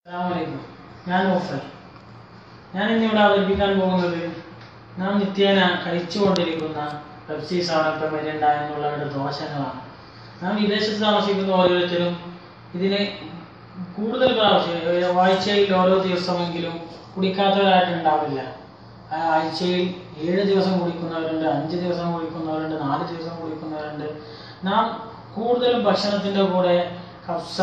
അസ്സലാമു ഞാൻ മുഫർ. ഞാൻ ഇന്നിവിടെ അവതരിപ്പിക്കാൻ പോകുന്നത് നാം നിത്യേന കഴിച്ചുകൊണ്ടിരിക്കുന്ന പെപ്സി സാധനത്തെ മിരിണ്ട എന്നുള്ളവരുടെ ദോഷങ്ങളാണ്. നാം വിദേശത്ത് താമസിക്കുന്ന ഓരോരുത്തരും ഇതിനെ കൂടുതൽ പ്രാവശ്യം ആഴ്ചയിൽ ഓരോ ദിവസമെങ്കിലും കുടിക്കാത്തവരായിട്ടുണ്ടാവില്ല. ആഴ്ചയിൽ 7 ദിവസം കുടിക്കുന്നവരുണ്ട്, 5 ദിവസം കുടിക്കുന്നവരുണ്ട്, 4 ദിവസം കുടിക്കുന്നവരുണ്ട്. നാം കൂടുതലും ഭക്ഷണത്തിൻ്റെ കൂടെ കഫ്സ,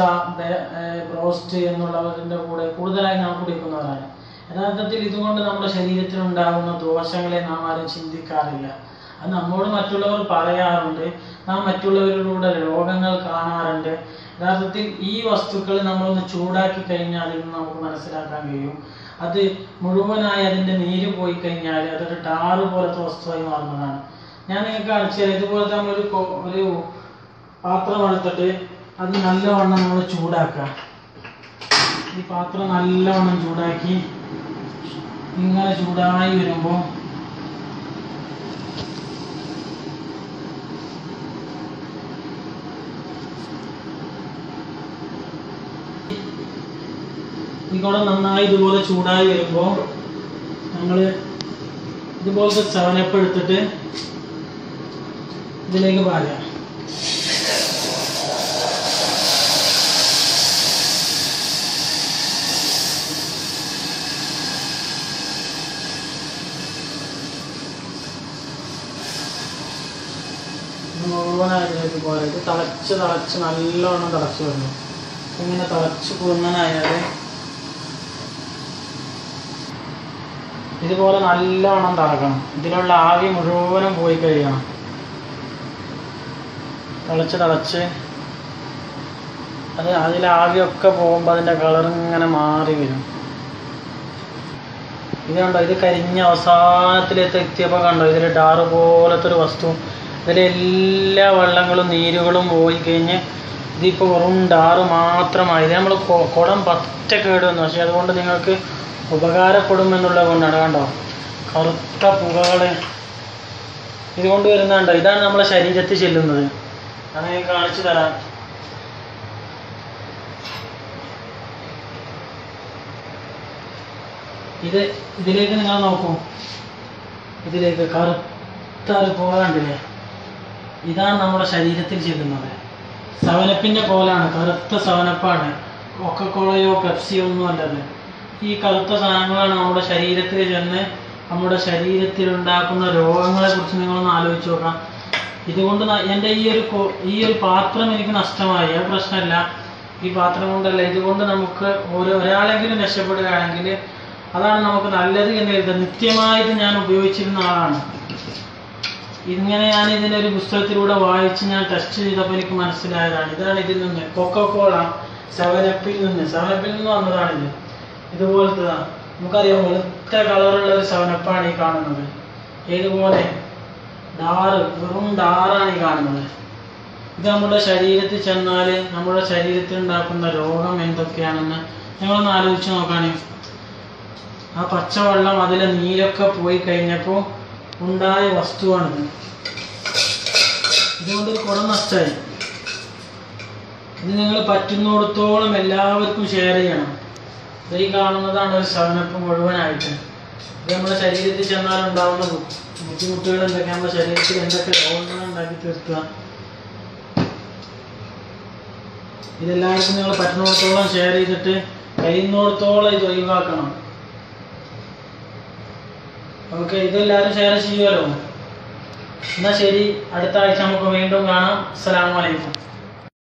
ബ്രോസ്റ്റ് എന്നുള്ളവരുടെ കൂടെ കൂടുതലായി നാം കുടിക്കുന്നവരാണ്. യഥാർത്ഥത്തിൽ ഇതുകൊണ്ട് നമ്മുടെ ശരീരത്തിനുണ്ടാകുന്ന ദോഷങ്ങളെ നാം ആരും ചിന്തിക്കാറില്ല. അത് നമ്മോട് മറ്റുള്ളവർ പറയാറുണ്ട്, നാം മറ്റുള്ളവരിലൂടെ രോഗങ്ങൾ കാണാറുണ്ട്. യഥാർത്ഥത്തിൽ ഈ വസ്തുക്കൾ നമ്മളൊന്ന് ചൂടാക്കി കഴിഞ്ഞാൽ അതിൽ നിന്ന് നമുക്ക് മനസ്സിലാക്കാൻ കഴിയും. അത് മുഴുവനായി അതിൻ്റെ നീര് പോയി കഴിഞ്ഞാൽ അതൊരു ടാറ് പോലത്തെ വസ്തുവായി മാറുന്നതാണ്. ഞാൻ നിങ്ങൾക്ക് കാണിച്ചു തരാം. ഇതുപോലത്തെ നമ്മളൊരു പാത്രം എടുത്തിട്ട് അത് നല്ലവണ്ണം നമ്മൾ ചൂടാക്കുക. ഈ പാത്രം നല്ലവണ്ണം ചൂടാക്കി ഇങ്ങനെ ചൂടായി വരുമ്പോൾ ഈ കുടം നന്നായി ഇതുപോലെ ചൂടായി വരുമ്പോൾ നമ്മൾ ഇതുപോലത്തെ ചവനപ്പ് എടുത്തിട്ട് ഇതിലേക്ക് പാരുക. മുഴുവനായതിലേക്ക് പോലെ ഇത് തിളച്ച് നല്ലവണ്ണം തിളച്ച് വരുന്നു. ഇങ്ങനെ തിളച്ച് കുറുങ്ങനായാൽ ഇതുപോലെ നല്ലവണ്ണം തിളക്കണം. ഇതിലുള്ള ആവി മുഴുവനും പോയി കഴിയണം. തിളച്ച് അതിലെ ആവിയൊക്കെ പോകുമ്പോൾ അതിൻ്റെ കളർ ഇങ്ങനെ മാറി വരും. ഇത് കണ്ടോ, ഇത് കരിഞ്ഞ അവസാനത്തിലേക്ക് എത്തിയപ്പോൾ കണ്ടോ ഇതിൽ ഡാറ് പോലത്തെ ഒരു വസ്തു. ഇതിലെ എല്ലാ വെള്ളങ്ങളും നീരുകളും പോയി കഴിഞ്ഞ് ഇതിപ്പോൾ വെറും ഡാറ് മാത്രമായി. ഇത് നമ്മൾ കുടം പറ്റ കേടുവന്നു. പക്ഷെ അതുകൊണ്ട് നിങ്ങൾക്ക് ഉപകാരപ്പെടുമെന്നുള്ളത് കൊണ്ടാണ്. കണ്ടോ കറുത്ത പുകകൾ ഇതുകൊണ്ട് വരുന്നുണ്ടോ. ഇതാണ് നമ്മളെ ശരീരത്തിൽ ചെല്ലുന്നത്. അത് ഞാൻ കാണിച്ചു തരാം. ഇതിലേക്ക് നിങ്ങൾ നോക്കൂ. ഇതിലേക്ക് കറുത്ത ഒരു പുക കണ്ടില്ലേ? ഇതാണ് നമ്മുടെ ശരീരത്തിൽ ചെല്ലുന്നത്. സവനപ്പിൻ്റെ കോലാണ്, കറുത്ത സവനപ്പാണ്. കൊക്കക്കോളയോ പെപ്സിയോ ഒന്നും അല്ലത്. ഈ കറുത്ത സാധനങ്ങളാണ് നമ്മുടെ ശരീരത്തിൽ ചെന്ന് നമ്മുടെ ശരീരത്തിൽ ഉണ്ടാക്കുന്ന രോഗങ്ങളെ കുറിച്ച് നിങ്ങളൊന്ന് ആലോചിച്ച് നോക്കാം. ഇതുകൊണ്ട് എൻ്റെ ഈ ഒരു പാത്രം എനിക്ക് നഷ്ടമായി, അത് പ്രശ്നമല്ല. ഈ പാത്രം കൊണ്ടല്ല, ഇതുകൊണ്ട് നമുക്ക് ഒരാളെങ്കിലും രക്ഷപ്പെടുകയാണെങ്കിൽ അതാണ് നമുക്ക് നല്ലത് എന്ന് കരുതുക. നിത്യമായിട്ട് ഞാൻ ഉപയോഗിച്ചിരുന്ന ആളാണ്. ഇങ്ങനെ ഞാൻ ഇതിനൊരു പുസ്തകത്തിലൂടെ വായിച്ച് ഞാൻ ടെസ്റ്റ് ചെയ്തപ്പോൾ എനിക്ക് മനസ്സിലായതാണ്. ഇതാണ് ഇതിൽ നിന്ന് കൊക്കക്കോള സെവനപ്പിൽ നിന്ന് വന്നതാണിത്. ഇതുപോലത്തതാണ്. നമുക്കറിയാം, വെളുത്ത കളറുള്ള ഒരു സെവനപ്പാണ് ഈ കാണുന്നത്. ഏതുപോലെ വെറും ഡാറാണ് ഈ കാണുന്നത്. ഇത് നമ്മുടെ ശരീരത്തിൽ ചെന്നാൽ നമ്മുടെ ശരീരത്തിൽ ഉണ്ടാക്കുന്ന രോഗം എന്തൊക്കെയാണെന്ന് ഞങ്ങളൊന്ന് ആലോചിച്ച് നോക്കുകയാണെങ്കിൽ, ആ പച്ചവെള്ളം അതിലെ നീരൊക്കെ പോയി കഴിഞ്ഞപ്പോൾ ഉണ്ടായ വസ്തുവാണിത്. ഇതുകൊണ്ട് കുടം നഷ്ടമായി. ഇത് നിങ്ങൾ പറ്റുന്നിടത്തോളം എല്ലാവർക്കും ഷെയർ ചെയ്യണം. ഈ കാണുന്നതാണ് ഒരു സെവനപ്പ് മുഴുവനായിട്ട്. ഇത് നമ്മുടെ ശരീരത്തിൽ ചെന്നാലുണ്ടാവുന്ന ബുദ്ധിമുട്ടുകൾ എന്തൊക്കെ, നമ്മുടെ ശരീരത്തിൽ എന്തൊക്കെ രോഗങ്ങൾ ഉണ്ടാക്കി തീർക്കുക. ഇതെല്ലാവർക്കും നിങ്ങൾ പറ്റുന്നിടത്തോളം ഷെയർ ചെയ്തിട്ട് കഴിയുന്നിടത്തോളം ഇത് ഒഴിവാക്കണം. ഓക്കെ, ഇതെല്ലാവരും ഷെയർ ചെയ്യുമല്ലോ. എന്നാൽ ശരി, അടുത്ത ആഴ്ച നമുക്ക് വീണ്ടും കാണാം. അസ്സലാമു അലൈക്കും.